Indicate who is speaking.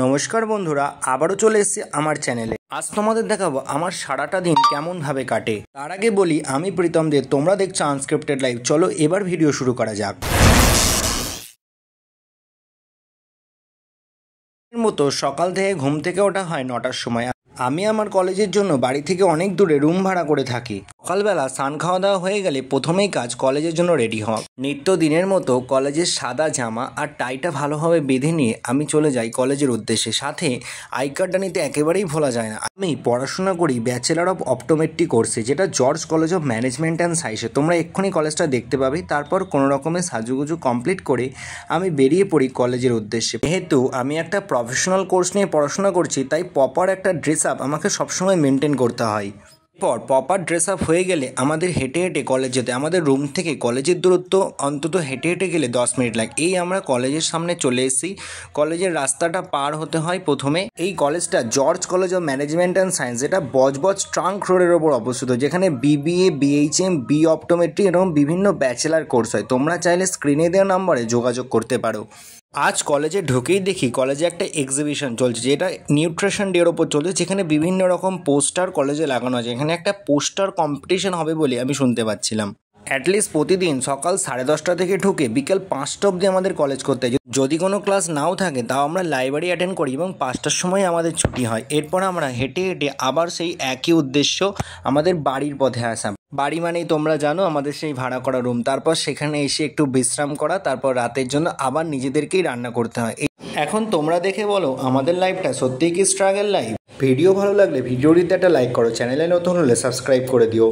Speaker 1: নমস্কার বন্ধুরা, আবারও চলে এসেছি আমার চ্যানেলে। আজ তোমাদের দেখাবো আমার সারাটা দিন কেমনভাবে কাটে। তার আগে বলি, আমি প্রীতম দে, তোমরা দেখছো আনস্ক্রিপ্টেড লাইভ। চলো এবার ভিডিও শুরু করা যাক। মতো সকাল থেকে ঘুম থেকে ওঠা হয় 9টার সময়। আমি আমার কলেজের জন্য বাড়ি থেকে অনেক দূরে রুম ভাড়া করে থাকি। সকালবেলা স্নান খাওয়া দাওয়া হয়ে গেলে প্রথমেই কাজ কলেজের জন্য রেডি হওয়া। নিত্য দিনের মতো কলেজের সাদা জামা আর টাইটা ভালোভাবে বেঁধে নিয়ে আমি চলে যাই কলেজের উদ্দেশ্যে। সাথে আই কার্ডটা নিতে একেবারেই ভোলা যায় না। আমি পড়াশোনা করি ব্যাচেলার অফ অপটোমেট্রি কোর্সে, যেটা George college of management and সায়েন্সে। তোমরা এক্ষুনি কলেজটা দেখতে পাবে। তারপর কোনো রকমের সাজুগুজু কমপ্লিট করে আমি বেরিয়ে পড়ি কলেজের উদ্দেশ্যে। যেহেতু আমি একটা প্রফেশনাল কোর্স নিয়ে পড়াশোনা করছি, তাই প্রপার একটা ড্রেস আপ আমাকে সবসময় মেনটেন করতে হয়। প্রপার ড্রেস আপ হয়ে গেলে আমাদের হেঁটে হেঁটে কলেজ যেতে, আমাদের রুম থেকে কলেজের দূরত্ব অন্তত হেঁটে হেঁটে গেলে 10 মিনিট লাগে। এই আমরা কলেজের সামনে চলে এসেছি। কলেজের রাস্তাটা পার হতে হয় প্রথমে। এই কলেজটা George college of management and science, যেটা বজবজ ট্রাঙ্ক রোডের ওপর অবস্থিত, যেখানে বিবিএ, বিএইচএম, বি অপটোমেট্রি এরকম বিভিন্ন ব্যাচেলার কোর্স হয়। তোমরা চাইলে স্ক্রিনে দেওয়া নম্বরে যোগাযোগ করতে পারো। আজ কলেজে ঢুকেই দেখি কলেজে একটা এক্সিবিশন চলছে, যেটা নিউট্রিশন ডের ওপর চলছে, যেখানে বিভিন্ন রকম পোস্টার কলেজে লাগানো আছে। এখানে একটা পোস্টার কম্পিটিশন হবে বলে আমি শুনতে পাচ্ছিলাম। অ্যাটলিস্ট প্রতিদিন সকাল 10:30 থেকে ঢুকে বিকেল 5টা অবধি আমাদের কলেজ করতে হয়। যদি কোনো ক্লাস নাও থাকে তাও আমরা লাইব্রেরি অ্যাটেন্ড করি এবং 5টার সময় আমাদের ছুটি হয়। এরপর আমরা হেঁটে হেঁটে আবার সেই একই উদ্দেশ্য, আমাদের বাড়ির পথে আসা। বাড়ি মানেই তোমরা জানো আমাদের সেই ভাড়া করা রুম। তারপর সেখানে এসে একটু বিশ্রাম করা, তারপর রাতের জন্য আবার নিজেদেরকেই রান্না করতে হয়। এখন তোমরা দেখে বলো, আমাদের লাইফটা সত্যিই কি স্ট্রাগল লাইফ? ভিডিও ভালো লাগলে ভিডিওটিতে একটা লাইক করো, চ্যানেলে নতুন হলে সাবস্ক্রাইব করে দিও।